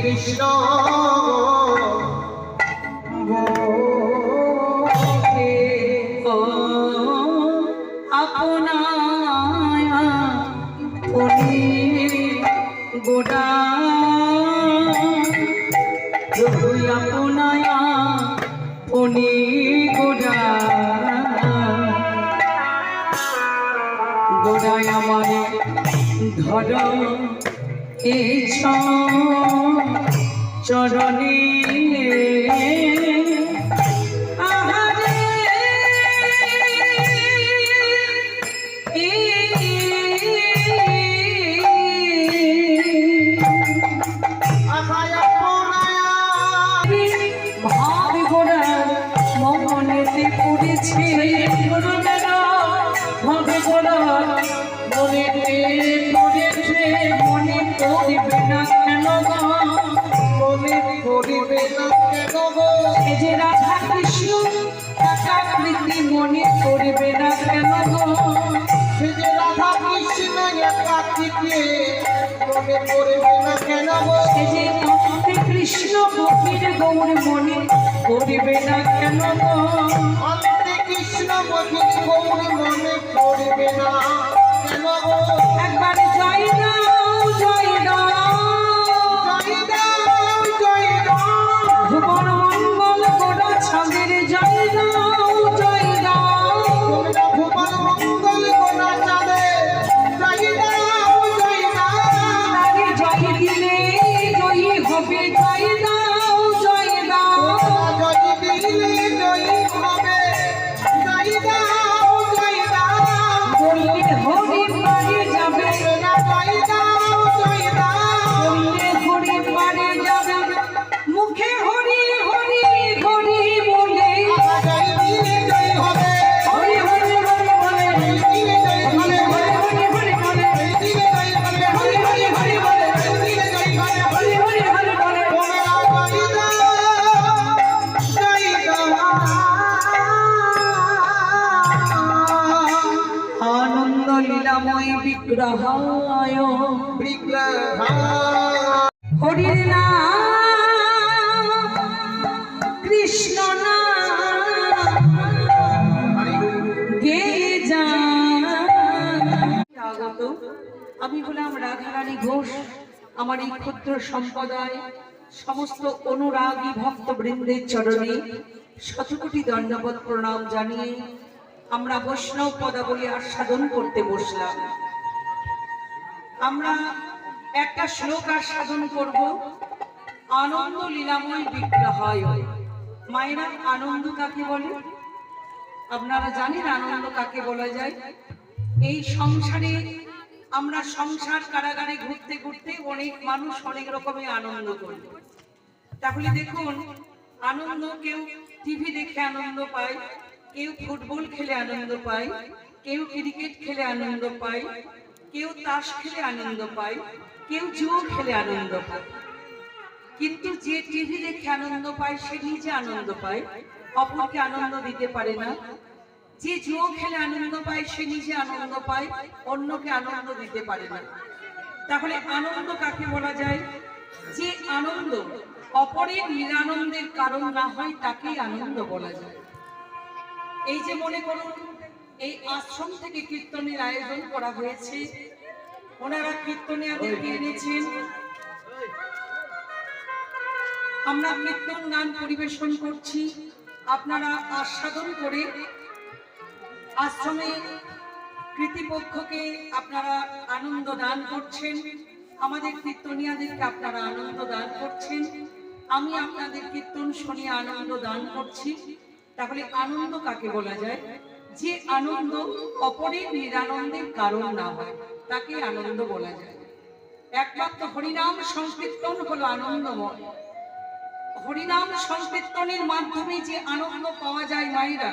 কৃষ্ণ আপনায়া গোড়া আপনায়া ফনি গোড়া গোড়ায় আমার ধর এই চরণে ভাব গোড়া মনেতে পড়েছে ভাব গোড়া মনেতে পড়েছে মনে পড়বে না কেন চাঁদে মনে পড়বে না কেন গো? সে যে কাঁদতে কৃষ্ণ গভীর গৌর মনে করবে না কেন গো? অন্তে কৃষ্ণ মধুর গৌর মনে পড়বে না কেন গো? একবার জয় দাও জয় দাও, জয় দাও জয় দাও, ভুবন মঙ্গল গোড়া ছাদের জয় দাও জয় দাও। তোমরা ভুবন মঙ্গল গোনা চাঁদে জয় দাও জয় দাও। তারে জয় দিলে জয়ী হবে জয় দাও জয় দাও। তোমরা জয় দিলে জয় হবে জয় দাও জয় দাও। বললে হরি পারে যাবে, তোমরা জয় দাও জয় দাও। বললে হরি পারে যাবে, মুখে হরি হরি হরি বলে জয় দিলে জয় হবে, হরি হরি হরি বলে, জয় দিলে জয় হবে, হরি হরি বলে, জয় দিলে জয় হবে, হরি হরি হরি বলে, জয় দিলে জয় হবে। হরি হরি হরি বলে। তোমরা জয় দাও জয় দাও। আনন্দ লীলাময় বিগ্রহায় হরির নাম কৃষ্ণ নাম গেয়ে যান। স্বাগত। আমি হলাম রাধারানী ঘোষ। আমার এই ক্ষুদ্র সম্প্রদায় সমস্ত অনুরাগী ভক্তবৃন্দের চরণে শতকোটি দণ্ডবত প্রণাম জানিয়ে আমরা বৈষ্ণব পদাবলী আস্বাদন করতে বসলাম। আমরা একটা শ্লোক আস্বাদন করব, আনন্দ লীলাময় বিগ্রহায়। মায়েরা, আনন্দ কাকে বলে? আপনারা জানেন আনন্দ কাকে বলা যায়? এই সংসারে আমরা সংসার কারাগারে ঘুরতে ঘুরতে অনেক মানুষ অনেক রকমের আনন্দ করে। তাহলে দেখুন, আনন্দ কেউ টিভি দেখে আনন্দ পায়, কেউ ফুটবল খেলে আনন্দ পায়, কেউ ক্রিকেট খেলে আনন্দ পায়, কেউ তাস খেলে আনন্দ পায়, কেউ জুয়ো খেলে আনন্দ পায়। কিন্তু যে টিভি দেখে আনন্দ পায় সে নিজে আনন্দ পায়, অপরকে আনন্দ দিতে পারে না। যে জুয়ো খেলে আনন্দ পায় সে নিজে আনন্দ পায়, অন্যকে আনন্দ দিতে পারে না। তাহলে আনন্দ কাকে বলা যায়? যে আনন্দ অপরের নিরানন্দের কারণ না হয় তাকেই আনন্দ বলা যায়। এই যে মনে করুন, এই আশ্রম থেকে কীর্তনের আয়োজন করা হয়েছে, ওনারা কীর্তনিয়াদেরকে এনেছেন, আমরা কীর্তন গান পরিবেশন করছি, আপনারা আস্বাদন করে আশ্রমে কৃতিপক্ষকে আপনারা আনন্দ দান করছেন, আমাদের কীর্তনিয়াদেরকে আপনারা আনন্দ দান করছেন, আমি আপনাদের কীর্তন শুনে আনন্দ দান করছি। তাহলে আনন্দ কাকে বলা যায়? যে আনন্দ অপরের নিরানন্দের কারণ না হয় তাকে আনন্দ বলা যায়। একমাত্র হরিনাম সংকীর্তন হলো আনন্দময়। হরিনাম সংকীর্তনের মাধ্যমে যে আনন্দ পাওয়া যায় মায়েরা,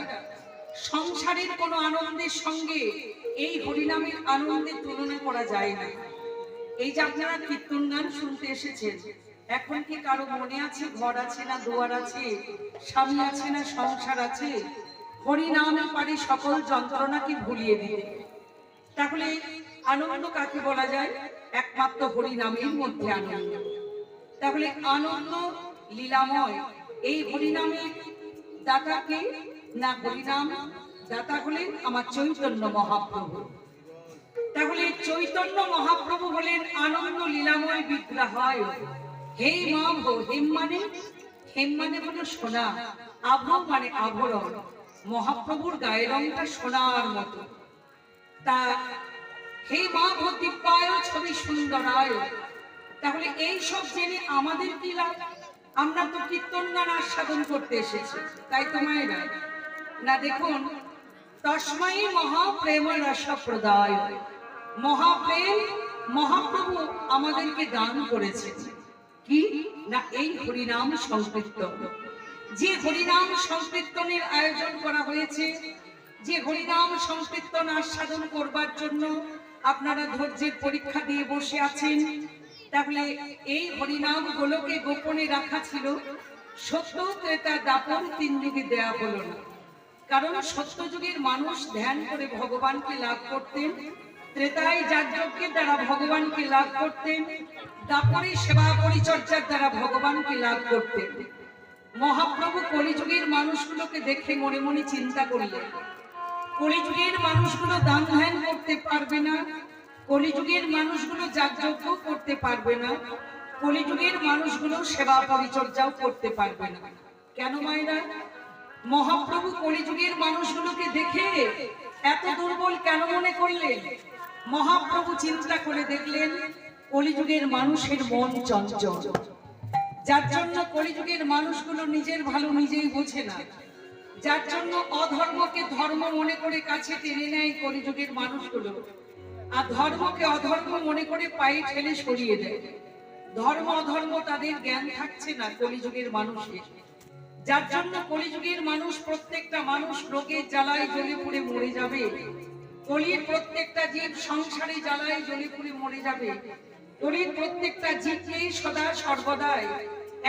সংসারের কোনো আনন্দের সঙ্গে এই হরিনামের আনন্দের তুলনা করা যায় না। এই যে আপনারা কীর্তন গান শুনতে এসেছেন, এখন কি কারো মনে আছে ঘর আছে না দুয়ার আছে, স্বামী আছে না সংসার আছে? হরিনামে পারে সকল যন্ত্রণাকে ভুলিয়ে দিতে। তাহলে আনন্দ কাকে বলা যায়? একমাত্র হরিনামের মধ্যে আনন্দ। তাহলে আনন্দ লীলাময়। এই হরিনামের দাতাকে না, হরিনাম দাতা হলেন আমার চৈতন্য মহাপ্রভু। তাহলে চৈতন্য মহাপ্রভু হলেন আনন্দ লীলাময় বিগ্রহায়। হে মাম, হেম মানে, হেম মানে হলো সোনা, আভ মানে আভরণ। মহাপ্রভুর গায়ের রংটা সোনার মতো। তা হে মা দিব্যায় ছবি সুন্দরায়। তাহলে এই সব জেনে আমাদের কি লাভ? আমরা তো কীর্তন গান আস্বাদন করতে এসেছি, তাই তো মায়েরা? না, দেখুন, তস্মাই মহাপ্রেম রস প্রদায়। মহাপ্রেম মহাপ্রভু আমাদেরকে দান করেছে কি না? এই হরিনাম সংকীর্তন। যে হরিনাম সংকীর্তনের আয়োজন করা হয়েছে, যে হরিনাম সংকীর্তন আস্বাদন করবার জন্য আপনারা ধৈর্যের পরীক্ষা দিয়ে বসে আছেন, তাহলে এই হরিনাম গুলোকে গোপনে রাখা ছিল। সত্য ত্রেতা দাপর 3 যুগে দেয়া হলো না, কারণ সত্য যুগের মানুষ ধ্যান করে ভগবানকে লাভ করতেন, ত্রেতায় যাগযজ্ঞের দ্বারা ভগবানকে লাভ করতেন, দাপরে সেবা পরিচর্যার দ্বারা ভগবানকে লাভ করতেন। মহাপ্রভু কলিযুগের মানুষগুলোকে দেখে মনে মনে চিন্তা করলেন, কলিযুগের মানুষগুলো দান ধ্যান করতে পারবে না, কলিযুগের মানুষগুলো যাগযজ্ঞ করতে পারবে না, কলিযুগের মানুষগুলো সেবা পরিচর্যাও করতে পারবে না। কেন মায়েরা? মহাপ্রভু কলিযুগের মানুষগুলোকে দেখে এত দুর্বল কেন মনে করলেন? মহাপ্রভু চিন্তা করে দেখলেন কলিযুগের মানুষের মন চঞ্চল, যার জন্য কলিযুগের মানুষগুলো নিজের ভালো নিজেই বোঝে না, যার জন্য অধর্মকে ধর্ম মনে করে কাছে টেনে নেয় কলিযুগের মানুষগুলো, আর ধর্মকে অধর্ম মনে করে পায়ে ঠেলে সরিয়ে দেয়। ধর্ম অধর্ম তাদের জ্ঞান থাকছে না কলিযুগের মানুষের, যার জন্য কলিযুগের মানুষ প্রত্যেকটা মানুষ রোগের জ্বালায় জ্বলে পুড়ে মরে যাবে। কলির প্রত্যেকটা জীব সংসারে জ্বালায় জ্বলে পুড়ে মরে যাবে। কলির প্রত্যেকটা জীবকে সদা সর্বদাই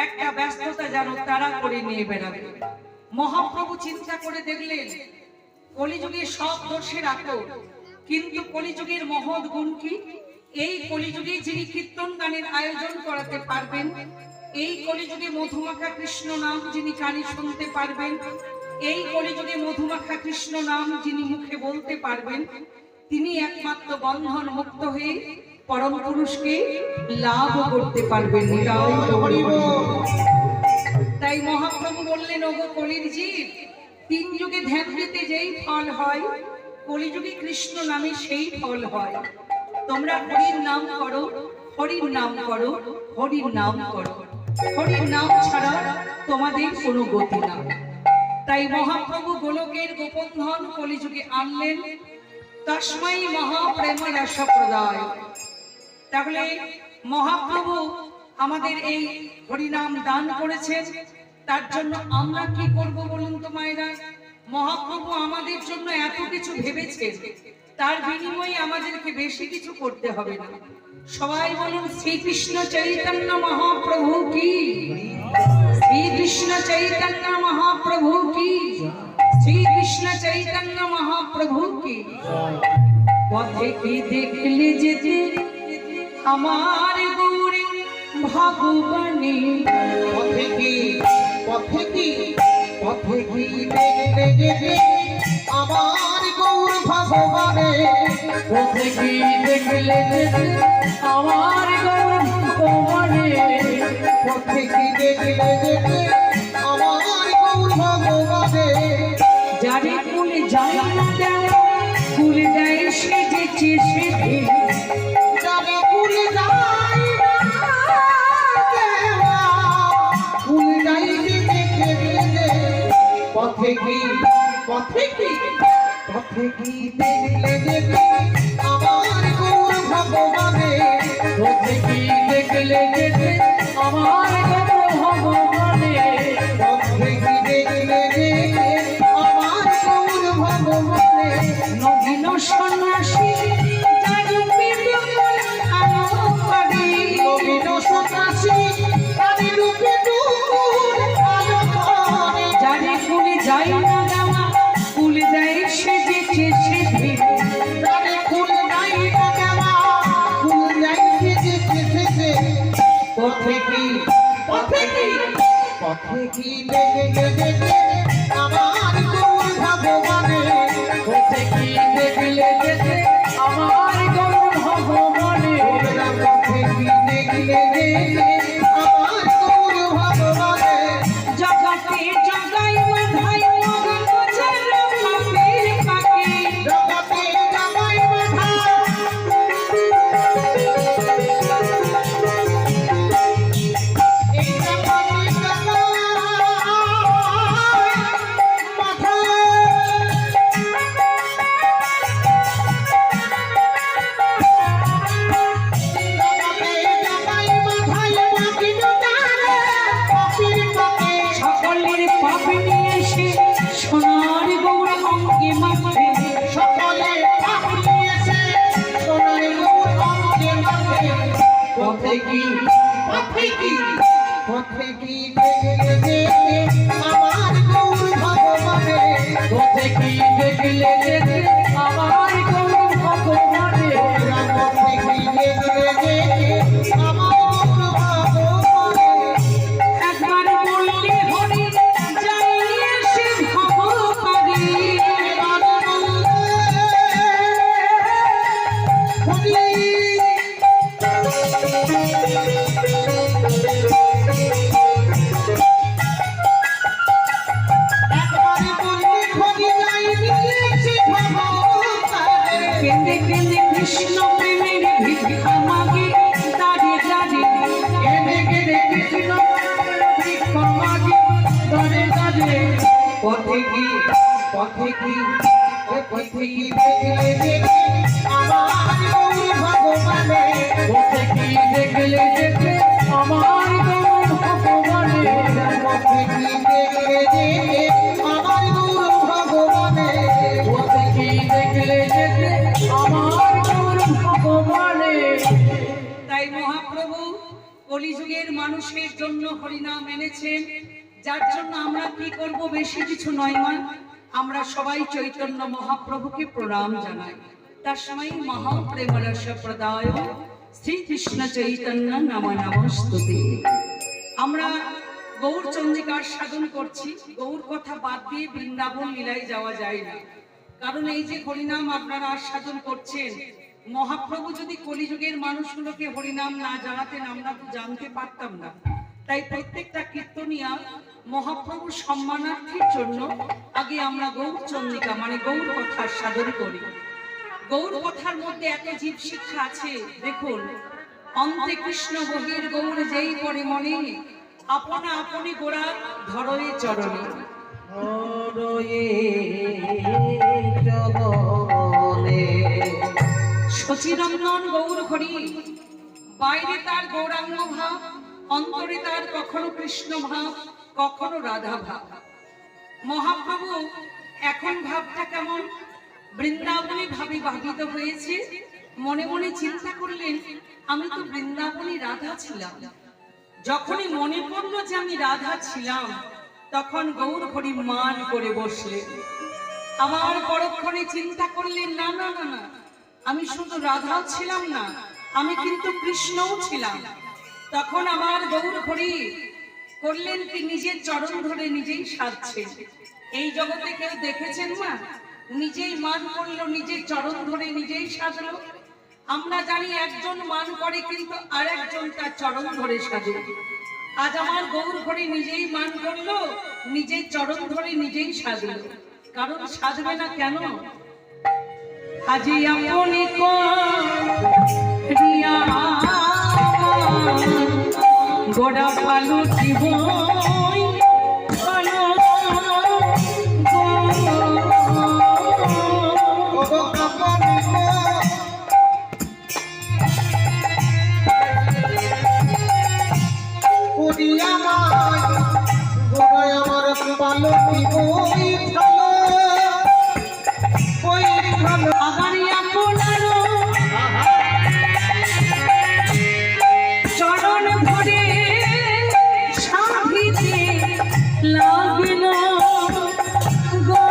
একটা ব্যস্ততা যেন তারা করে নিয়ে বেড়াবে। মহাপ্রভু চিন্তা করে দেখলেন কলিযুগে সব দোষের আকর, কিন্তু কলিযুগের মহৎ গুণ কি? এই কলিযুগে যিনি কীর্তন গানের আয়োজন করাতে পারবেন, এই কলিযুগে মধুমাখা কৃষ্ণ নাম যিনি কানে শুনতে পারবেন, এই কলিযুগে মধুমাখা কৃষ্ণ নাম যিনি মুখে বলতে পারবেন, তিনি একমাত্র বন্ধন মুক্ত হয়ে পরম পুরুষকে লাভ করতে পারবেন। তাই মহাপ্রভু বললেন, ওগো কলির জীব, তিন যুগে ধ্যান দিতে যেই ফল হয়, কলিযুগে কৃষ্ণ নামে সেই ফল হয়। তোমরা হরির নাম করো, হরির নাম করো, হরির নাম করো, হরির নাম ছাড়া তোমাদের কোনো গতি না। তাই মহাপ্রভু গোলকের গোপন ধন কলিযুগে আনলেন, তস্মাই মহাপ্রেম রস প্রদায়। তাহলে মহাপ্রভু আমাদের এই হরিনাম দান করেছেন, তার জন্য আমরা কি করব বলুন তো মায়েরা? মহাপ্রভু আমাদের জন্য এত কিছু ভেবেছেন, তার বিনিময়ে আমাদেরকে বেশি কিছু করতে হবে না। সবাই বলুন শ্রীকৃষ্ণ চৈতন্য মহাপ্রভু কি, শ্রীকৃষ্ণ চৈতন্য মহাপ্রভু কি, শ্রীকৃষ্ণ চৈতন্য মহাপ্রভু কি। পথে কি দেখলে যেতে আমার গৌরী ভগবানী, পথে কি পথে কি পথে কি দেখলে যেতে আমার গৌর ভগবানে, পথে কি দেখলে যেতে আমার গৌর ভগবানে, পথে কি দেখলে যেতে আমার গৌর ভগবানে। যারে কুলে যায় না কেন, কুলে যায় সে যেছে সেধে, যারে কুল যাই না দেওয়া, কুল যাইতে দেখে দিলে। পথে কি পথে কি পথে কি দেখলে যেতে আমার গৌর ভগবানে, পথে কি দেখলে যেতে আমার গৌর ভগবানে, পথে কি দেখলে যেতে আমার গৌর ভগবানে। নবীন সন্ন্যাসী যার বিদুর আলো পারে, নবীন সন্ন্যাসী তারি রূপে দূর আলো করে। যারে কুলে যায় না দেওয়া, কুলে দেয় সে যেছে সেধে, যারে কুল নাই না দেওয়া, কুল যাইতে যেতে যেতে। পথে কি পথে কি পথে কি দেখলে যেতে আমার গৌর ভগবানে, পথে কি দেখলে যেতে আমার গৌর ভগবানে, পথে কি দেখলে যেতে আমার গৌর ভগবানে। জগতে জগাই বাধাই মগন ছেড় পাপের পাকে, জগতে জামাই বাধা, এই জগতে জামাই বাধা। জগতে জামাই বাধাই বাঁধিল তারে পাপীর পাকে। সকলের পাপ নিয়ে সে সোনার গৌর অঙ্গে মাখে, সকলে পাপ নিয়েছে সোনার গৌর অঙ্গে মাখে। পথে কি পথে কি পথে কি দেখলে যেতে আমার গৌর ভগবানে, পথে কি দেখলে যেতে আমার গৌর ভগবানে, পথে কি পথে কি পথে কি দেখলে দেখে আমার গৌর ভগবানে পথে কি দেখলে দেখে আমার গৌর ভগবানে পথে কি দেখলে দেখে আমার গৌর ভগবানে পথে কি দেখলে দেখে আমার গৌর ভগবানে। তাই মহাপ্রভু কলিযুগের মানুষের জন্য হরিনাম এনেছেন, যার জন্য আমরা কি করব, বেশি কিছু নয় মা, আমরা সবাই চৈতন্য মহাপ্রভুকে প্রণাম জানাই। তার সময় মহাপ্রেমরস প্রদায় শ্রীকৃষ্ণ চৈতন্য নম নমস্তুতে। আমরা গৌর চন্দ্রিকার সাধন করছি, গৌর কথা বাদ দিয়ে বৃন্দাবন লীলায় যাওয়া যায় না। কারণ এই যে হরিনাম আপনারা আস্বাদন করছেন, মহাপ্রভু যদি কলিযুগের মানুষগুলোকে হরিনাম না জানাতেন আমরা তো জানতে পারতাম না। তাই প্রত্যেকটা কীর্তনিয়া মহাপ্রভুর সম্মানার্থের জন্য আগে আমরা গৌর চন্দ্রিকা মানে গৌর কথা সাধন করি। গৌর কথার মধ্যে এত জীব শিক্ষা আছে। দেখুন, অন্তে কৃষ্ণ বহির গৌর যেই পরে মনে, আপনা আপনি গোড়া ধরয়ে চরণে। শচীনন্দন গৌর হরি, বাইরে তার গৌরাঙ্গ ভাব, অন্তরে তার কখনো কৃষ্ণ ভাব, কখনো রাধা ভাব। মহাপ্রভু এখন ভাবটা কেমন, বৃন্দাবনী ভাবে ভাবিত হয়েছে। মনে মনে চিন্তা করলেন, আমি তো বৃন্দাবনী রাধা ছিলাম। যখনই মনে পড়লো যে আমি রাধা ছিলাম, তখন গৌর হরি মান করে বসলেন। আমার পরক্ষণে চিন্তা করলেন, না না না না, আমি শুধু রাধাও ছিলাম না, আমি কিন্তু কৃষ্ণও ছিলাম। তখন আমার গৌর হরি করলেন কি, নিজের চরণ ধরে নিজেই সাজছেন। এই জগতে কেউ দেখেছেন না, নিজেই মান করলো, নিজের চরণ ধরে নিজেই সাজলো। আমরা জানি একজন মান করে কিন্তু আর একজন তার চরণ ধরে সাজে। আজ আমার গৌর হরি নিজেই মান করলো, নিজের চরণ ধরে নিজেই সাজলো। কারণ সাজবে না কেন, আজি আপনি করিয়া গোড়া পালুটিব আগারি আপনার চরণ ধরে সাধিতে লাগিল গো।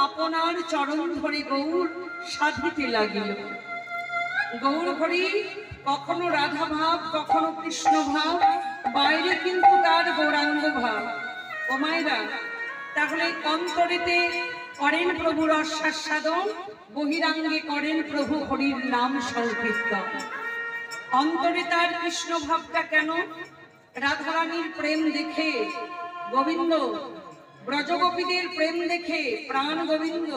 আপনার চরণ ধরে গৌর সাধিতে লাগিল। গৌর হরি কখনো রাধা ভাব, কখনো কৃষ্ণ ভাব, বাইরে কিন্তু তার গৌরাঙ্গ ভাব। ও মায়েরা, তাহলে অন্তরেতে করেন প্রভুর আস্বাদন, বহিরাঙ্গে করেন প্রভু হরির নাম সংকীর্তন। অন্তরে তার কৃষ্ণ ভাবটা কেন, রাধারানীর প্রেম দেখে গোবিন্দ, ব্রজগোপীদের প্রেম দেখে প্রাণ গোবিন্দ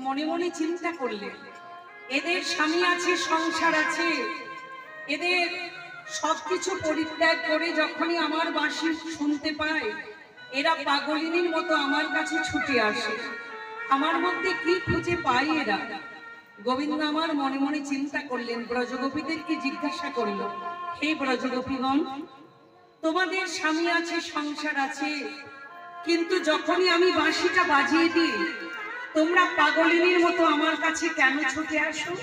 মনে মনে চিন্তা করলেন, এদের স্বামী আছে, সংসার আছে, এদের সবকিছু পরিত্যাগ করে যখনই আমার বাঁশি শুনতে পায়, এরা পাগলিনীর মতো আমার কাছে ছুটে আসে। আমার মধ্যে কি খুঁজে পায় এরা? গোবিন্দ আমার মনে মনে চিন্তা করলেন, ব্রজগোপীদেরকে জিজ্ঞাসা করল, হে ব্রজগোপীগণ, তোমাদের স্বামী আছে, সংসার আছে, কিন্তু যখনই আমি বাঁশিটা বাজিয়ে দিই তোমরা পাগলিনীর মতো আমার কাছে কেন ছুটে আসো?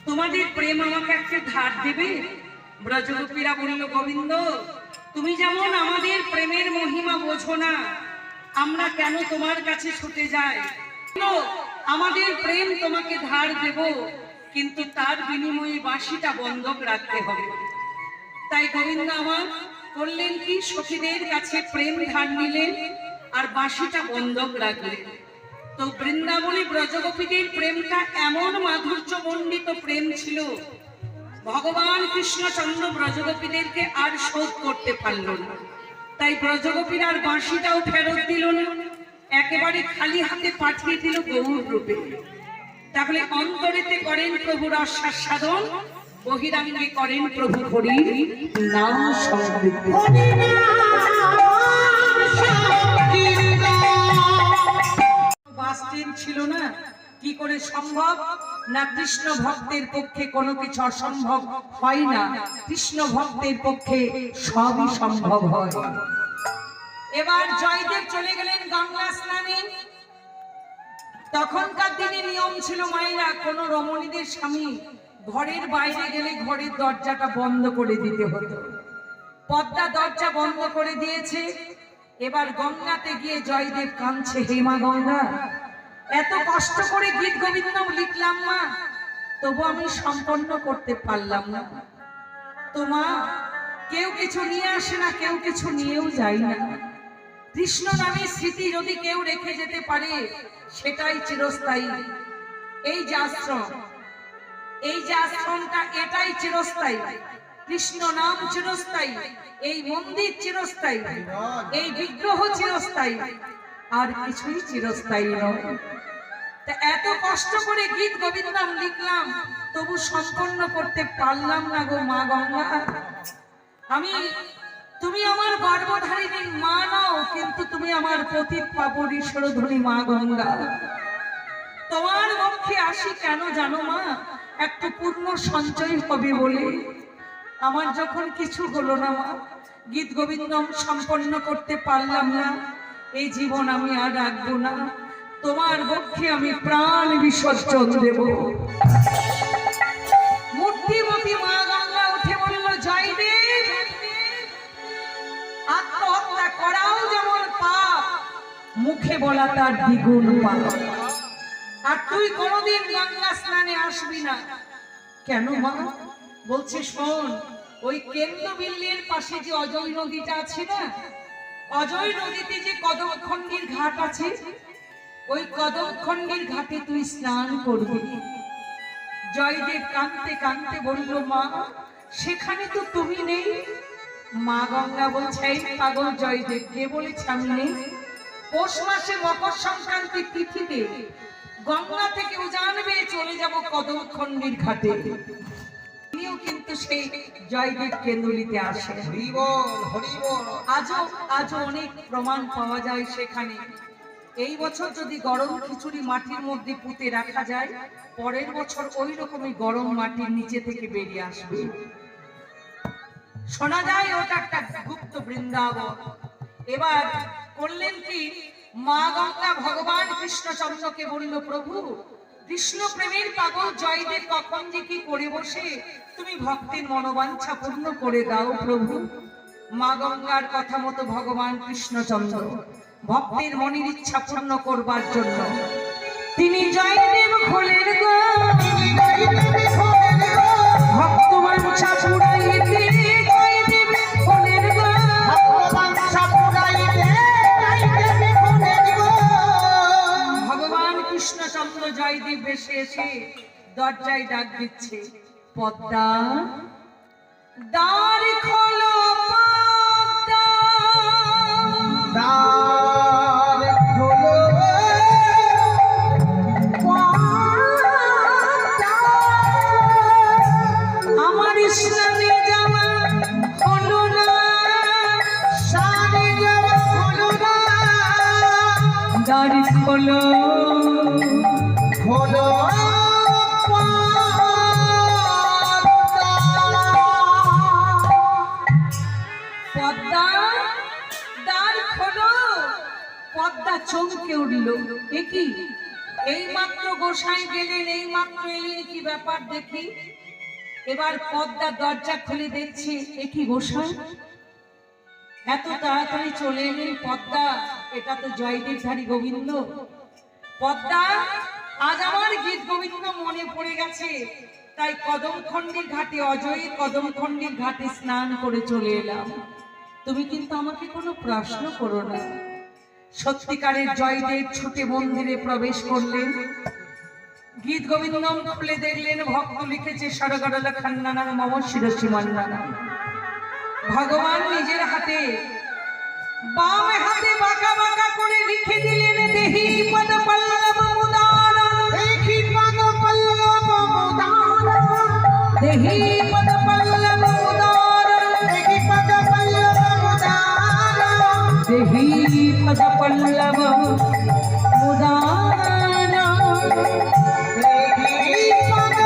তোমাদের প্রেম আমাকে একটা ধার দেবে? ব্রজগোপীরা বলল, গোবিন্দ, তুমি যেমন আমাদের প্রেমের মহিমা বোঝো না, আমরা কেন তোমার কাছে ছুটে যাই? আমাদের প্রেম তোমাকে ধার দেব, কিন্তু তার বিনিময়ে বাঁশিটা বন্ধক রাখতে হবে। তাই গোবিন্দ আমার করলেন কি, সখীদের কাছে প্রেম ধার নিলেন আর বাঁশিটা বন্ধক রাখলেন। তো বৃন্দাবনী ব্রজগোপীদের প্রেমটা এমন মাধুর্যমণ্ডিত প্রেম ছিল, ভগবান কৃষ্ণচন্দ্র ব্রজগোপীদেরকে আর শোধ করতে পারল না। তাই ব্রজগোপীরা আর বাঁশিটাও ফেরত দিল না, একেবারে খালি হাতে পাঠিয়ে দিল গৌর রূপে। তাহলে অন্তরেতে করেন প্রভুর আস্বাদন, বহিরাঙ্গে করেন প্রভু হরির নাম সংকীর্তন। বাস ট্রেন ছিল না, কি করে সম্ভব? না, কৃষ্ণ ভক্তের পক্ষে কোনো কিছু অসম্ভব হয় না, কৃষ্ণ ভক্তের পক্ষে সবই সম্ভব হয়। এবার জয়দেব চলে গেলেন গঙ্গা স্নানে। তখনকার দিনে নিয়ম ছিল, মায়েরা কোন রমণীদের স্বামী ঘরের বাইরে গেলে ঘরের দরজাটা বন্ধ করে দিতে হতো। পদ্মা দরজা বন্ধ করে দিয়েছে। এবার গঙ্গাতে গিয়ে জয়দেব কাঁদছে, হে মা গঙ্গা, এত কষ্ট করে গীত গোবিন্দ লিখলাম মা, তবু আমি সম্পন্ন করতে পারলাম না। তো মা, কেউ কিছু নিয়ে আসে না, কেউ কিছু নিয়েও যায় না। কৃষ্ণ নামের স্মৃতি যদি কেউ রেখে যেতে পারে সেটাই চিরস্থায়ী। এই যে আশ্রম, এই যে আশ্রমটা, এটাই চিরস্থায়ী। কৃষ্ণ নাম চিরস্থায়ী, এই মন্দির চিরস্থায়ী, এই বিগ্রহ চিরস্থায়ী, আর কিছুই চিরস্থায়ী নয়। তা এত কষ্ট করে গীত গোবিন্দম লিখলাম, তবু সম্পন্ন করতে পারলাম না গো মা গঙ্গা। তুমি আমার গর্ভধারিণী মা নাও, কিন্তু তুমি আমার পতিত পাপন ঈশ্বরধ্বনি মা গঙ্গা। তোমার পক্ষে আসি কেন জানো মা? একটু পূর্ণ সঞ্চয় হবে বলে। আমার যখন কিছু হলো না মা, গীত গোবিন্দম সম্পন্ন করতে পারলাম না, এই জীবন আমি আর রাখবো না, তোমার পক্ষে আমি প্রাণ বিসর্জন দেব। মূর্তিমতী মা গঙ্গা উঠে বলল, জয়দেব, আত্মহত্যা করাও যেমন পাপ, মুখে বলা তার দ্বিগুণ পাপ। আর তুই কোনদিন গঙ্গা স্নানে আসবি না। কেন মা? বলছে, শোন, ওই কেন্দ্রবিল্লির পাশে যে অজয় নদীটা আছে না, অজয় নদীতে যে কদমখণ্ডীর ঘাট আছে, ওই কদমখণ্ডীর ঘাটে তুই স্নান করবি। জয়দেব কাঁদতে কাঁদতে বলল, মা, সেখানে তো তুমি নেই। মা গঙ্গা বলছে, এই পাগল জয়দেব, কে বলেছে আমি নেই? পৌষ মাসে মকর সংক্রান্তি তিথিতে গঙ্গা থেকে উজান বেয়ে চলে যাব কদমখণ্ডীর ঘাটে। তিনিও কিন্তু সেই জয়দেব কেন্দুলিতে আসে। আজও অনেক প্রমাণ পাওয়া যায় সেখানে। এই বছর যদি গরম খিচুড়ি মাটির মধ্যে পুঁতে রাখা যায়, পরের বছর ওই রকমই গরম মাটির নিচে থেকে বেরিয়ে আসবে। শোনা যায় ওটা একটা গুপ্ত বৃন্দাবন। এবার করলেন কি, মা গঙ্গা ভগবান কৃষ্ণচন্দ্রকে বলল, প্রভু, কৃষ্ণ প্রেমের পাগল জয়দেব কখন যে কি করে বসে, তুমি ভক্তের মনোবাঞ্ছা পূর্ণ করে দাও প্রভু। মা গঙ্গার কথা মতো ভগবান কৃষ্ণচন্দ্র ভক্তের মনের ইচ্ছা পূর্ণ করবার জন্য তিনি জয়দেব খোলেন গো, ভক্ত বাঞ্ছা পুরাইতে জয়দেব খোলেন গো, ভগবান কৃষ্ণচন্দ্র জয়দেব বেশে এসে দরজায় ডাক দিচ্ছে, পদ্মা দ্বার খোলো, পদ্মা দ্বার খোলো, পদ্মা, আমার স্নানে যাওয়া হলো না, স্নানে যাওয়া হলো না, দ্বার খোলো, খোলো বলল, এ কি, এই মাত্র গোসাই গেলেন, এই মাত্র এলেন, কি ব্যাপার দেখি। এবার পদ্মা দরজা খুলে দেখছে, এ কি গোসাই, এত তাড়াতাড়ি চলে এলেন পদ্মা, এটা তো জয়দেবধারী গোবিন্দ। পদ্মা, আজ আমার গীত গোবিন্দ মনে পড়ে গেছে, তাই কদমখণ্ডীর ঘাটে, অজয় কদমখণ্ডীর ঘাটে স্নান করে চলে এলাম। তুমি কিন্তু আমাকে কোনো প্রশ্ন করো না। সত্যিকারের জয়দেব ছুটে মন্দিরে প্রবেশ করলেন, গীত গোবিন্দম খুলে দেখলেন ভক্ত লিখেছে সরগরল খান্নানাং মম শিরসি মান্নানাং। ভগবান নিজের হাতে, বাম হাতে বাঁকা বাঁকা করে লিখে দিলেন, দেহি পদ পল্লব মুদারং, দেখি পদ পল্লব মুদারং, দেহি পদ পল্লব মুদারং, দেখি পদ পল্লব মুদারং, দেহি পদ পল্লব মুদারং। দেখি পদ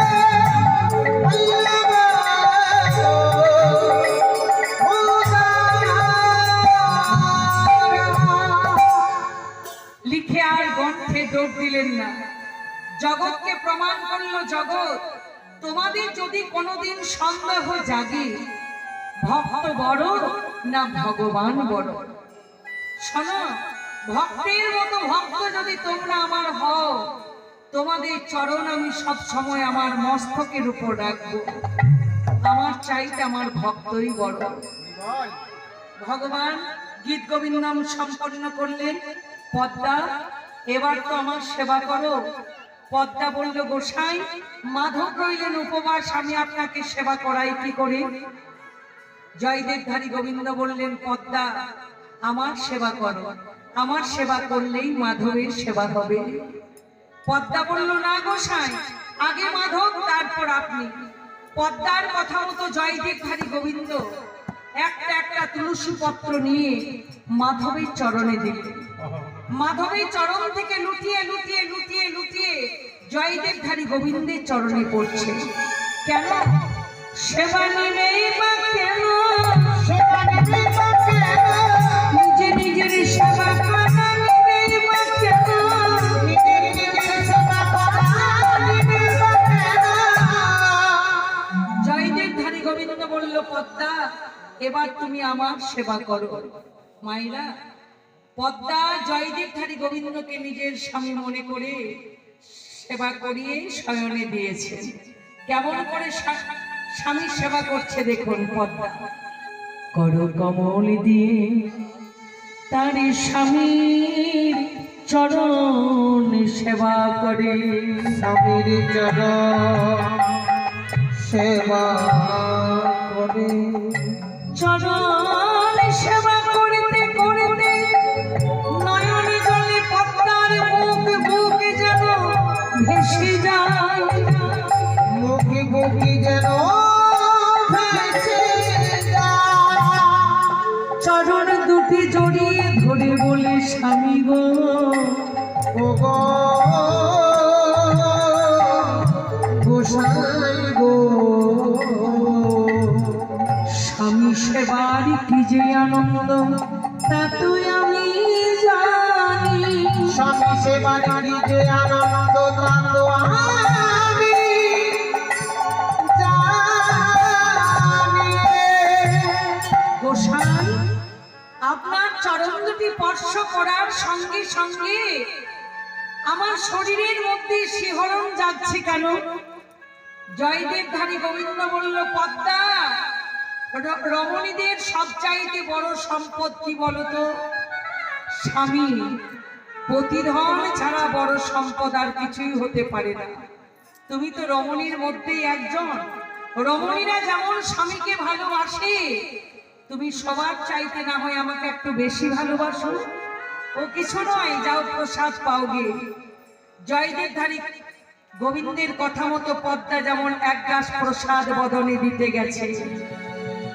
পল্লব লিখে আর গ্রন্থে দৌড় দিলেন না। জগৎকে প্রমাণ করলো, জগৎ, তোমাদের যদি কোনোদিন সন্দেহ জাগে ভক্ত বড় না ভগবান বড়, শোনো, ভক্তের মতো ভক্ত যদি তোমরা আমার হও, তোমাদের চরণ আমি সব সময় আমার মস্তকের উপর রাখবো। আমার চাইতে আমার ভক্তই বড়। ভগবান গীত গোবিন্দম সম্পন্ন করলেন। পদ্মা, এবার তো আমার সেবা করো। পদ্মা বলল, গোসাই, মাধব রইলেন উপবাস, আমি আপনাকে সেবা করাই কি করে। জয়দেবধারী গোবিন্দ বললেন, পদ্মা, আমার সেবা করো, আমার সেবা করলেই মাধবের সেবা হবে। পদ্মা বলল, না গোসাই, আগে মাধব তারপর আপনি। পদ্মার কথা মতো জয়দেবধারী গোবিন্দ একটা একটা তুলসী পত্র নিয়ে মাধবের চরণে দিলেন। মাধবের চরণ থেকে লুটিয়ে লুটিয়ে লুটিয়ে লুটিয়ে জয়দেবধারী গোবিন্দের চরণে পড়ছে। কেন সেবা নিলেই বা কেন, সেবা নিবে বা কেন, নিজে নিজের সেবা করা নিলেই বা কেন, নিজের নিজের সেবা করা নিবে বা কেন। জয়দেবধারী গোবিন্দ বলল, পদ্মা, এবার তুমি আমার সেবা করো। মায়েরা, পদ্মা জয়দেবধারী গোবিন্দকে নিজের স্বামী মনে করে সেবা করিয়ে শয়নে দিয়েছে। কেমন করে স্বামীর সেবা করছে দেখুন পদ্মা। কর কমল দিয়ে তার স্বামীর চরণ সেবা করে, স্বামীর চরণ সেবা করে, চরণ সেবা করতে করতে নয়ন জলে পদ্মার মুখ বুক যেন ভেসে যায়। মুখে মুখে যেন ভেসে যায়। চরণ দুটি জড়িয়ে ধরে বলে, স্বামী গো, ওগো গোসাই গো, স্বামী সেবার কি যে আনন্দ তা তো আমি জানি। স্বামী সেবার যে আনন্দ তা তো আমি জানি। গোসাই, আপনার চরণ দুটি স্পর্শ করার সঙ্গে সঙ্গে আমার শরীরের মধ্যে শিহরণ যাচ্ছে কেন? জয়দেবধারী গোবিন্দ বলল, পদ্মা, রমণীদের সবচাইতে বড় সম্পদ কি বলতো? স্বামী। প্রতিধন ছাড়া বড় সম্পদ আর কিছুই হতে পারে না। তুমি তো রমণীর মধ্যেই একজন। রমণীরা যেমন স্বামীকে ভালোবাসে, তুমি সবার চাইতে না হয় আমাকে একটু বেশি ভালোবাসো। ও কিছু নয়, যাও প্রসাদ পাওগে। জয়দেবধারী গোবিন্দের কথা মতো পদ্মা যেমন এক গ্লাস প্রসাদ বদনে দিতে গেছে,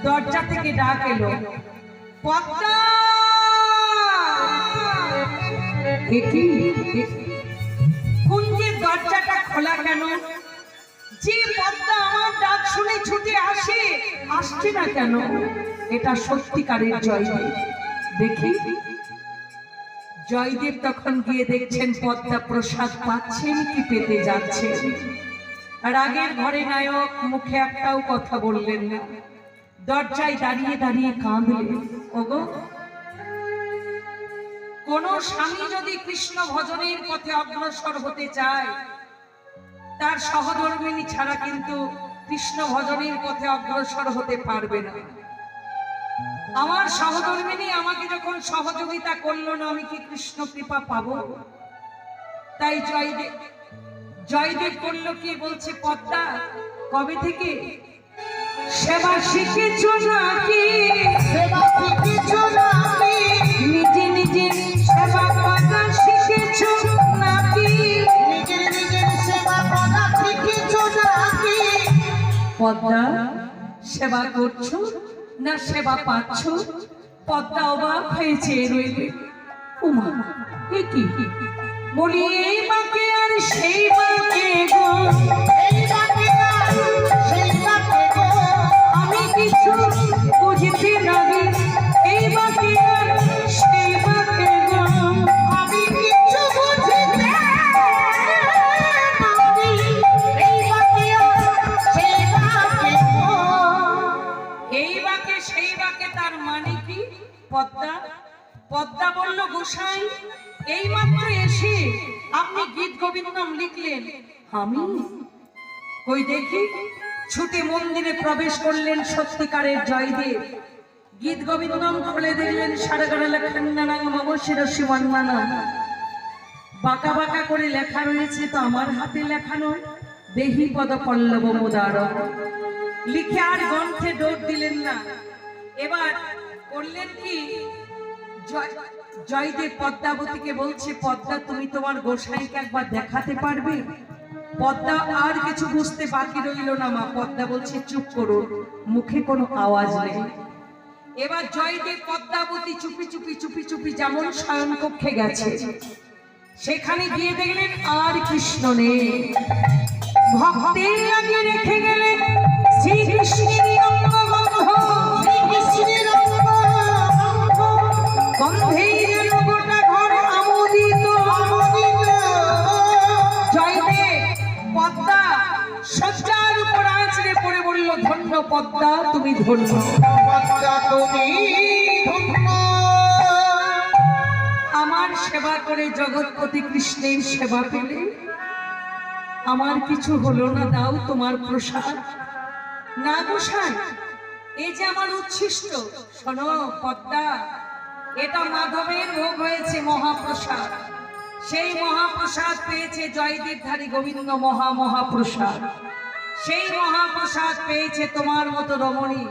দরজা থেকে ডাক এলো, পদ্মা। কুঞ্জের দরজাটা খোলা কেন? যে পদ্মা আমার ডাক শুনে ছুটে আসছে না কেন? এটা সত্যিকারের জয়দেব। দেখি জয়দেব তখন গিয়ে দেখছেন পদ্মা প্রসাদ পাচ্ছেন কি পেতে যাচ্ছেন। রাগের ঘরে নায়ক মুখে একটাও কথা বললেন না, দরজায় দাঁড়িয়ে দাঁড়িয়ে কাঁদলেন। ওগো, কোন স্বামী যদি কৃষ্ণ ভজনের পথে অগ্রসর হতে চায়, তার সহধর্মিণী ছাড়া কিন্তু কৃষ্ণ ভজনের পথে অগ্রসর হতে পারবে না। আমার সহধর্মিণী আমাকে যখন সহযোগিতা করলো না, আমি কি কৃষ্ণ কৃপা পাবো? তাই জয়দেব করলো কি, বলছে পদ্মা কবে থেকে সেবা শিখেছ নাকি? সেবা শিখেছ নাকি? নিজে নিজে সেবা করা শিখেছ নাকি? নিজের নিজের সেবা করা শিখেছ নাকি? পদ্মা সেবা করছো না সেবা পাচ্ছ? পদ্মা অবাক হয়েছে রইবে। উমা, এ কি? বলি এই বাকে আর সেই বাকে গো, এই বাকে না সেই বাকে গো, আমি কিছু বুঝতে নাহি। এই বাকে আর সেই বাকে গো, আমি কিছু বুঝিতে পারি। এই বাকে সেই বাকে গো। এই বাকে সেই বাকে তার মানে কি? পদ্মা বলল, গোসাই এই মাত্র এসে আপনি গীত গোবিন্দম লিখলেন, আমি কই দেখি। ছুটে মন্দিরে প্রবেশ করলেন সত্যিকারের জয়দেব। গীত গোবিন্দম খুলে দেখলেন সারাগাড়া লেখান্নানাং মম শিরসি মন্মানা, বাঁকা বাঁকা করে লেখা রয়েছে। তো আমার হাতে লেখানো দেহি পদ পল্লব মুদার। লিখে আর গ্রন্থে ডোর দিলেন না। এবার করলেন কি, জয়দেব পদ্মাবতীকে বলছে, পদ্মা তুমি তোমার গোসাইকে একবার দেখাতে পারবে? পদ্মা আর কিছু বুঝতে বাকি রইল না মা। পদ্মা বলছে, চুপ করো, মুখে কোনো আওয়াজ নেই। এবার জয়দেব পদ্মাবতী চুপি চুপি চুপি চুপি যেমন শয়ন কক্ষে গেছে, সেখানে গিয়ে দেখলেন আর কৃষ্ণ নেই। ভক্তের লাগে রেখে গেলেন শ্রীকৃষ্ণের অঙ্গগন্ধ, শ্রীকৃষ্ণের অঙ্গ গন্ধেই যেন গোটা ঘর আমোদিত। জয়দেব পদ্মা শয্যার উপর আঁচড়ে পড়ে বলল, ধন্য পদ্মা তুমি ধন্য। পদ্মা তুমি ধন্য। আমার সেবা করে জগৎপতি কৃষ্ণের সেবা পেলে আমার কিছু হলো না, দাও তোমার প্রসাদ। না গোসাই, এই যে আমার উচ্ছিষ্ট, শোনো পদ্মা, এটা মাধবের ভোগ হয়েছে মহাপ্রসাদ। সেই মহাপ্রসাদ পেয়েছে জয়দেবধারী গোবিন্দ, মহাপ্রসাদ। সেই মহাপ্রসাদ পেয়েছে তোমার মতো রমণী,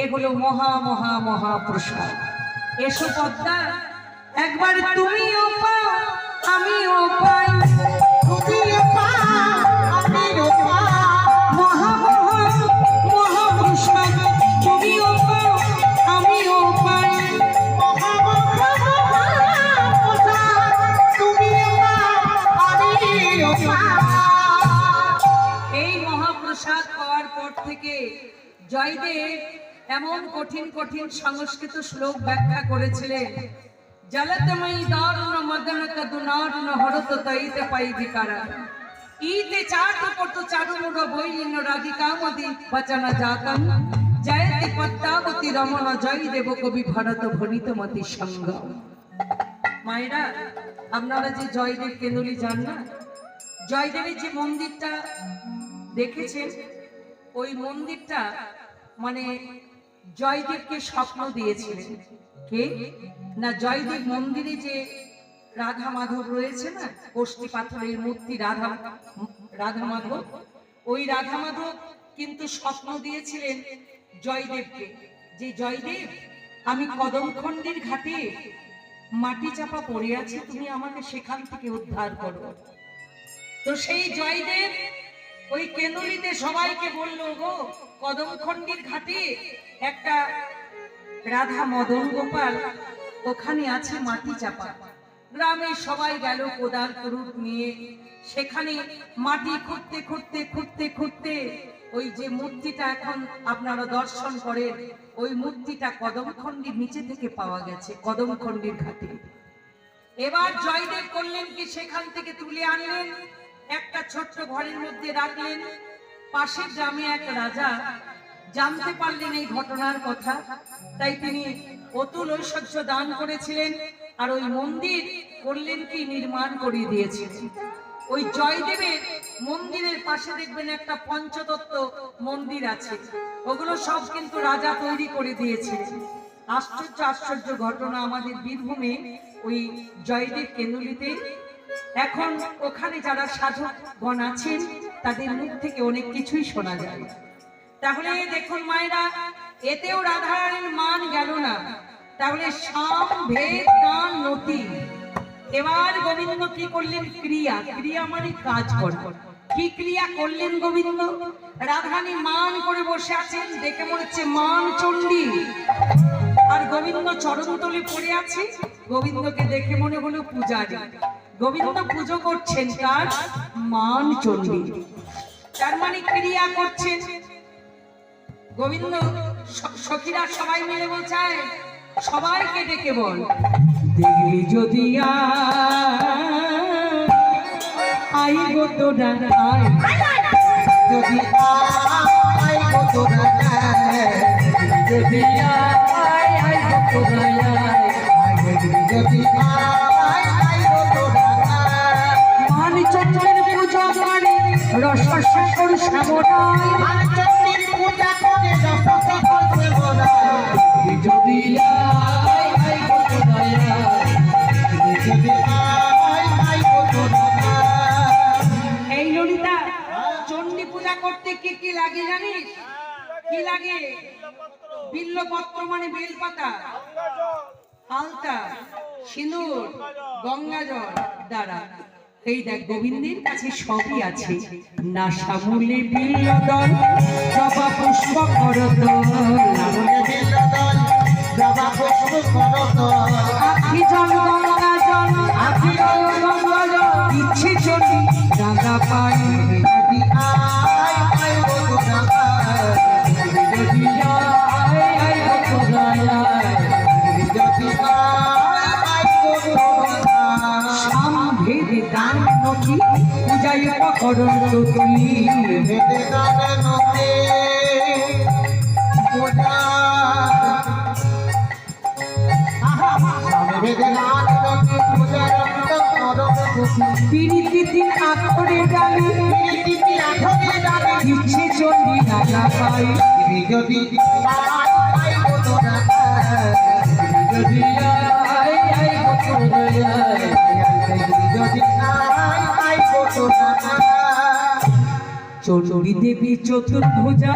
এগুলো মহাপ্রসাদ। এসো পদ্মা, একবার তুমিও পাও আমিও পাই, তুমিও পাও আমিও পাই, মহাপ্রসাদ তুমিও পাও আমিও পাই। এই মহাপ্রসাদ পাওয়ার পর থেকে জয়দেব এমন কঠিন কঠিন সংস্কৃত শ্লোক ব্যাখ্যা করেছিলেন। জলতময়ী দারুণ মদনক দুনারুণ হরত তৈতে পাই বিকারা, ইতে চাটু পটু চারুণ বৈলিন রাধিকামদি বচন জাতম, জয়তি পদ্মাবতী রমণ জয়দেব কবি ভরত ভনিতমতি সঙ্গ। মায়েরা, আপনারা যে জয়দেব কেন্দুলি যান না, জয়দেবের যে মন্দিরটা দেখেছেন, ওই মন্দিরটা মানে জয়দেবকে স্বপ্ন দিয়েছিলেন কে না, জয়দেব মন্দিরে যে রাধা মাধব রয়েছে না, কষ্টি পাথরের মূর্তি রাধা মাধব, ওই রাধা মাধব কিন্তু স্বপ্ন দিয়েছিলেন জয়দেবকে, যে জয়দেব আমি কদমখণ্ডের ঘাটে মাটি চাপা পড়ে আছি, তুমি আমাকে সেখান থেকে উদ্ধার করো। তো সেই জয়দেব ওই কেন্দুলিতে সবাইকে বললো, গো কদমখণ্ডের ঘাটে একটা রাধা মদন গোপাল ওখানে আছে মাটি চাপা। গ্রামের সবাই গেল কোদাল কুড়ুল নিয়ে, সেখানে মাটি খুঁড়তে খুঁড়তে খুঁড়তে খুঁড়তে ওই যে মূর্তিটা এখন আপনারা দর্শন করেন, ওই মূর্তিটা কদমখণ্ডের নিচে থেকে পাওয়া গেছে, কদমখণ্ডের ঘাটে। এবার জয়দেব করলেন কি, সেখান থেকে তুলে আনলেন, একটা ছোট্ট ঘরের মধ্যে রাখলেন। পাশের গ্রামে এক রাজা জানতে পারলেন এই ঘটনার কথা, তাই তিনি অতুল ঐশ্বর্য দান করেছিলেন, আর ওই মন্দির করলেন কি, নির্মাণ করে দিয়েছিলেন। ওই জয়দেবের মন্দিরের পাশে দেখবেন একটা পঞ্চতত্ত্ব মন্দির আছে, ওগুলো সব কিন্তু রাজা তৈরি করে দিয়েছিলেন। আশ্চর্য আশ্চর্য ঘটনা আমাদের বীরভূমে ওই জয়দেব কেন্দ্রীতে। এখন ওখানে যারা সাধকগণ আছেন তাদের মুখ থেকে অনেক কিছুই শোনা যায়। তাহলে দেখুন মায়েরা, এতেও রাধারানীর মান গেল না। তাহলে সাম ভেদ গান নতি। এবার গোবিন্দ কি করলেন, ক্রিয়া। ক্রিয়া মানে কাজ করে। কি ক্রিয়া করলেন গোবিন্দ? রাধারানী মান করে বসে আছেন, দেখে মনে হচ্ছে মান চণ্ডী, আর গোবিন্দ চরণতলে পড়ে আছে। গোবিন্দকে দেখে মনে হলো পূজারী। গোবিন্দ পুজো করছেন কার? মান চণ্ডী। তার মানে ক্রিয়া করছেন। গোবিন্দ সখীরা সবাই মিলে বলছে, সবাইকে ডেকে বল, দেখলি যদি আইব তোরা, যদি আইব তোরা, যদি আইব তোরা, যদি আইব তোরা, মান চণ্ডীর পূজা করে রসসাগর শ্যামরায়, চণ্ডীর পূজা করে রসসাগর শ্যামরায়, যদি আইব তোরা, যদি আইব তোরা। এই ললিতা, চণ্ডী পূজা করতে কি কি লাগে জানিস? কি লাগে? বিল্লপত্র মানে বেলপাতা, আলতা, সিঁদুর, গঙ্গাজল দ্বারা। এই দেখ গোবিন্দের কাছে সবই আছে। না সামুলে বিল্লদল, জবা পুষ্প করদল, আখি জল গঙ্গা জল, আখি জল গঙ্গা জল, ইচ্ছে চলি রাঙা পাই, যদি আইব তোরা, যদি আইব তোরা, যদি আইব তোরা। সামভেদ দান নতি, পূজায় করণ তুলি, ভেদে গানে নতে পূজা, ভেদে গানে নতে পূজা, পিরিতি দিন আখরে ডালে, প্রীতি আঠরে ডালে, ইচ্ছে চলি রাঙা পাই, যদি আইব তোরা, যদি আইব তোরা, যদি আইব তোরা। চণ্ডী দেবী চতুর্ভুজা,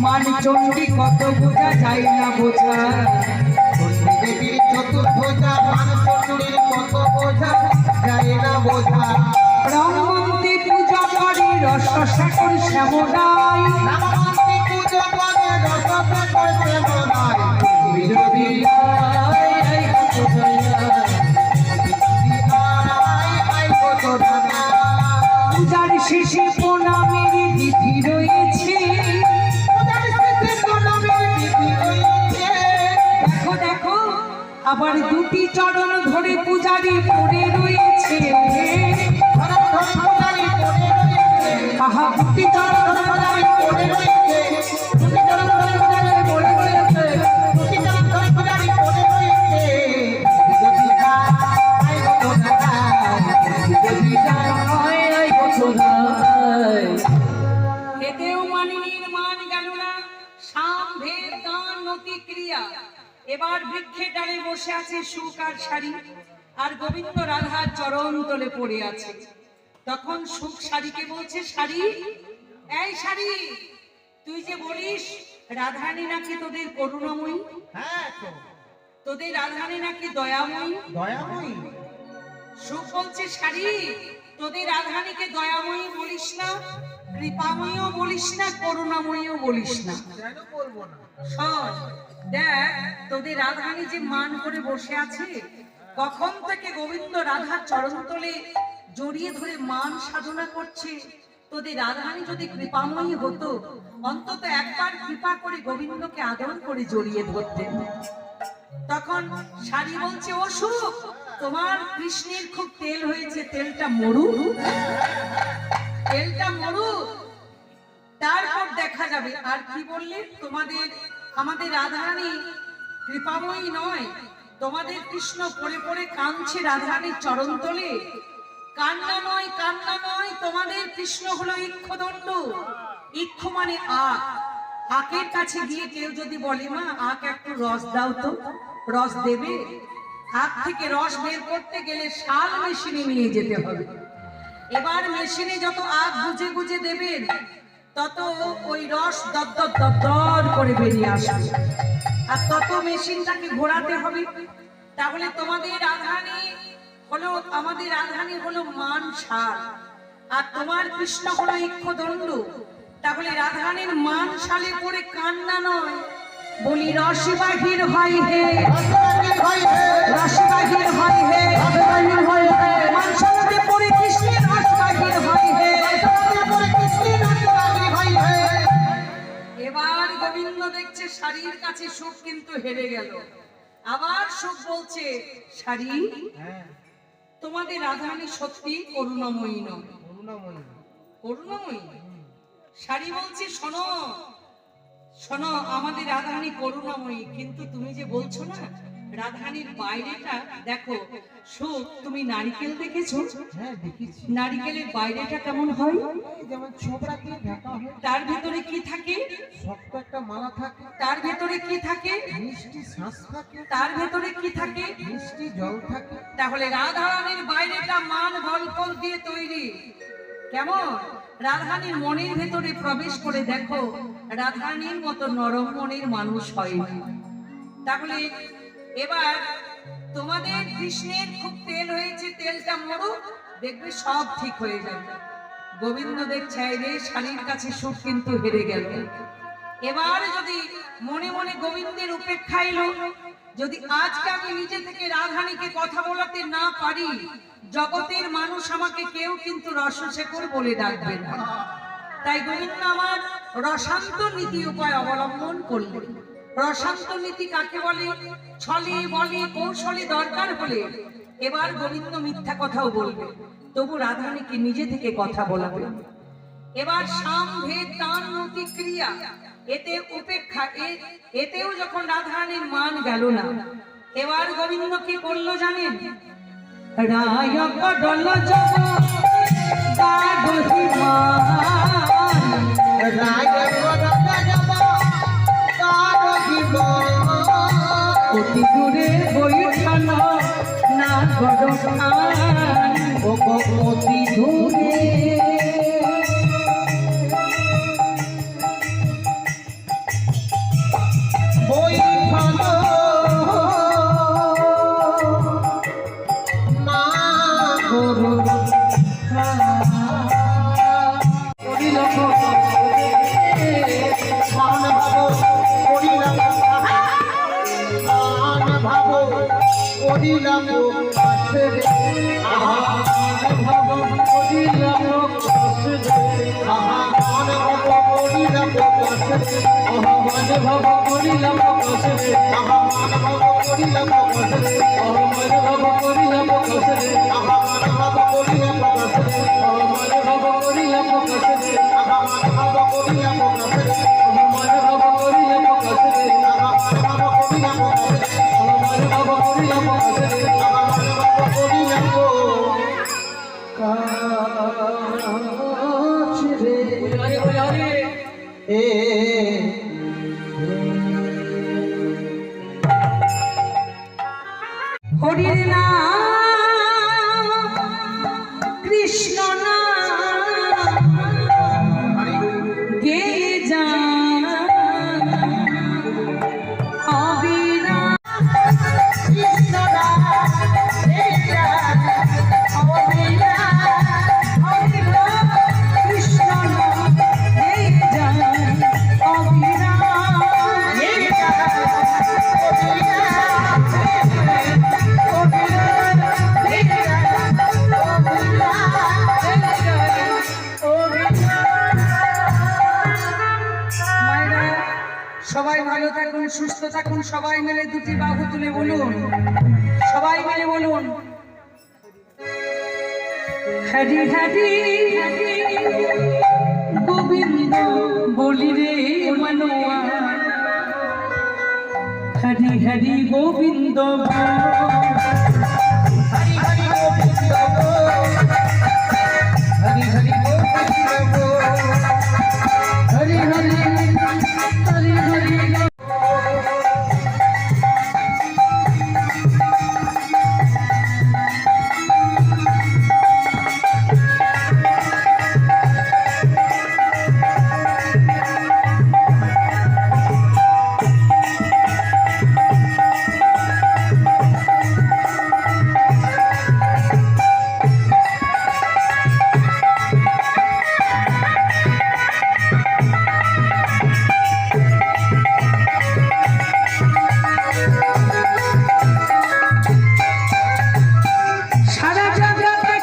মান চণ্ডী কত বোঝা যায় না বোঝা, দেবী চতুর্ভুজা, মান চণ্ডীর কত বোঝা যায় না বোঝা। রামমন্দির পূজা করে রসসাগর শ্যামরায়, রামমন্দির পূজা করে রসসাগর শ্যামরায়, যদি আইব তোরা, আইব তোরা। পূজার শেষে প্রণামের বিধি রয়েছে, দেখো দেখো আবার দুটি চরণ ধরে পূজারি পড়ে রয়েছে, আহা দুটি চরণ ধরে পড়ে রয়েছে, দুটি চরণ ধরে পূজারি পড়ে রয়েছে, যদি আইব তোরা। এতেও মানিনীর মান গেল না। সাম ভেদ গান নতি ক্রিয়া। এবার বৃক্ষের ডালে বসে আছে সুখ আর শাড়ি, আর গোবিন্দ রাধার চরণ তলে পড়ে আছে। তখন সুখ শাড়িকে বলছে, শাড়ি, এই শাড়ি, তুই যে বলিস রাধারানী নাকি তোদের করুণাময়ী, হ্যাঁ তো, তোদের রাধারানী নাকি দয়াময়ী। দয়াময়ী। সুখ বলছে, শাড়ি, তোদের রাধারানীকে দয়াময়ী বলিস না, কৃপাময়ীও বলিস না, করুণাময়ীও বলিস না। কেন বলবো না? শোন, দেখ তোদের রাধারানী যে মান করে বসে আছে, কখন থেকে গোবিন্দ রাধার চরণতলে জড়িয়ে ধরে মান সাধনা করছে। তোদের রাধারানী যদি কৃপাময়ী হতো, অন্তত একবার কৃপা করে গোবিন্দকে আদর করে জড়িয়ে ধরতেন। তখন শাড়ি বলছে, ও সুখ, তোমার কৃষ্ণের খুব তেল হয়েছে, তেলটা মরু, তেলটা মরু, তারপর দেখা যাবে। আর কি বললে তোমাদের আমাদের রাধারানী কৃপাময়ী নয়, তোমাদের কৃষ্ণ পড়ে পড়ে কাঁদছে রাধারানীর চরণ তলে। কান্না নয়, কান্না নয়, তোমাদের কৃষ্ণ হলো ইক্ষদণ্ড। ইক্ষ মানে আখ। আখের কাছে গিয়ে কেউ যদি বলে মা আখ একটু রস দাও তো, রস দেবে? আখ থেকে রস বের করতে গেলে শাল মেশিনে নিয়ে যেতে হবে। এবার মেশিনে যত আখ গুজে গুজে দেবেন তত ওই রস দরদর দরদর করে বেরিয়ে আসবে, আর তত মেশিনটাকে ঘোরাতে হবে। তাহলে তোমাদের রাধারানী হলো, আমাদের রাধারানী হলো মান শাল, আর তোমার কৃষ্ণ হলো ইক্ষদণ্ড। তাহলে রাধারানীর মান শালে পড়ে কান্না নয়, বলি রস বাহির হয় হে, রস বাহির হয় হে, মান শালাতে পড়ে কৃষ্ণের রস বাহির হয় হে। এবার গোবিন্দ দেখছে শাড়ির কাছে সুখ কিন্তু হেরে গেল। আবার সুখ বলছে শাড়ি তোমাদের রাধারানী সত্যি করুণাময়ী নয়, করুণাময়ী। শাড়ি বলছে শোনো শোনো, আমাদের রাধারানী করুণাময়ী, কিন্তু তুমি যে বলছো না রাধারানীর বাইরেটা দেখো। সুখ, তুমি নারিকেল দেখেছো? হ্যাঁ দেখেছি। নারিকেলের বাইরেটা কেমন হয়? যেমন ছোবড়া দিয়ে ঢাকা হয়। তার ভেতরে কি থাকে? শক্ত একটা মালা থাকে। তার ভেতরে কি থাকে? মিষ্টি শ্বাস থাকে। তার ভেতরে কি থাকে? মিষ্টি জল থাকে। তাহলে রাধারানীর বাইরেটা মান গল্পল দিয়ে তৈরি। কেমন? রাধারানীর মনের ভেতরে প্রবেশ করে দেখো, রাধারানীর মতো নরম মনের মানুষ হয়নি। তাহলে এবার তোমাদের কৃষ্ণের খুব তেল হয়েছে, তেলটা মরু, দেখবে সব ঠিক হয়ে যাবে। গোবিন্দ দেখছে রে শালীর কাছে সুখ কিন্তু হেরে গেল। এবার যদি মনে মনে গোবিন্দের উপেক্ষা এলো, যদি আজকে আমি নিজে থেকে রাধারানীকে কথা বলাতে না পারি, জগতের মানুষ আমাকে কেউ কিন্তু রসশেখর বলে ডাকবে না। তাই গোবিন্দ আমার রসান্ত নীতি উপায় অবলম্বন করলেন। রসান্ত নীতি কাকে বলে? ছলে বলে কৌশলে দরকার হলে এবার গোবিন্দ মিথ্যা কথাও বলবে, তবু রাধারানীকে নিজে থেকে কথা বলাবে। এবার সাম ভেদ দান নতি ক্রিয়া, এতে উপেক্ষা, এতেও যখন রাধারানীর মান গেল না, এবার গোবিন্দ কি করলো জানেন? রায় কডল জব গাঢ়ি মান, রায় বরদা যাব গাঢ়ি মান, অতি দূরে বৈঠান না গড়খান, ও অতি দূরে বৈঠান না গড়খান। করিল মান ভাব করিলাম, মান ভাব করিলাম কাছে রে, আহা ভাব করিলাম কাছে রে, আহা মান ভাব করিলাম কাছে রে, মান ভাব করিলাম কাছে রে, আহা মান ভাব করিলাম কাছে রে, মান ভাব করিলাম কাছে রে, আহা মান ভাব করিলাম কাছে রে, মান ভাব করিলাম কাছে রে, আহা মান ভাব করিলাম কাছে রে, মান ভাব করিলাম কাছে রে, আহা মান ভাব করিলাম কাছে রে, মান ভাব করিলাম কাছে রে, আহা মান ভাব করিলাম কাছে রে। হরে হরে হরে। এ হরির নাম কৃষ্ণ নাম গে যা অবিরাম, কৃষ্ণ নাম গে যা অবিরাম, হরির নাম কৃষ্ণ নাম গে যা অবিরাম, গে যা সবাই ভালো থাকুন, সুস্থ থাকুন, সবাই মিলে দুটি বাহু তুলে বলুন, সবাই মিলে বলুন হরি হরি গোবিন্দ বলি রে মনোয়া হরি হরি গোবিন্দ হরি হরি গোবিন্দ হরি হরি গোবিন্দ হরি হরি হরি হরি সারা জগতে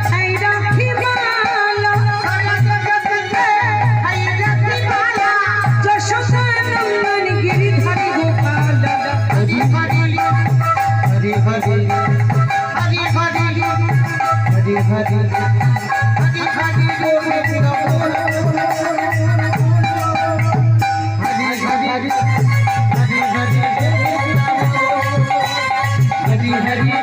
কাই রাখি মালা যশোদা নন্দন গিরিধারী গোপাল হরি হরি হরি হরি হরি হরি হরি হরি হরি হরি গোবিন্দ হরি হরি হরি হরি হরি হরি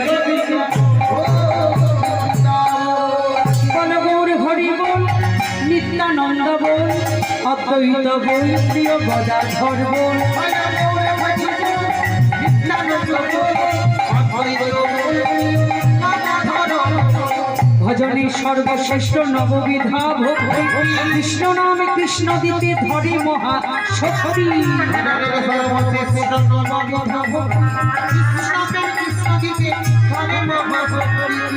গোবিন্দ বলগৌর হরি বল নিত্যানন্দ বল অদ্বৈত বল প্রিয় গদাধর বল ভজনে সর্বশ্রেষ্ঠ নববিধা ভক্তি কৃষ্ণ নামে কৃষ্ণ দিতে ধরে মহা শক্তি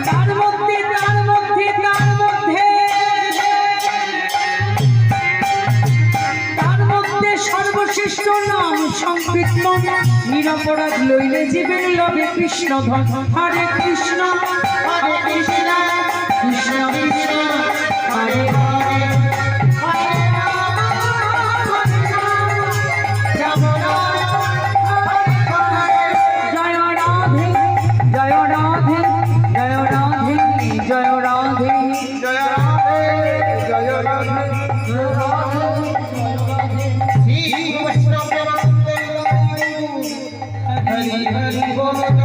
তার মধ্যে তার মধ্যে তার মধ্যে তার মধ্যে সর্বশ্রেষ্ঠ নাম সংকীর্তন নিরপরাধ লইলে জীবের লবে কৃষ্ণ ধন হরে কৃষ্ণ হরে কৃষ্ণ কৃষ্ণ কৃষ্ণ হরে হরে হরে রাম রাম রাম হরে হরে জয় রাধে জয় রাধে জয় রাধে জয় রাধে জয় রাধে জয় রাধে শ্রী বৈষ্ণব হরি হরি বল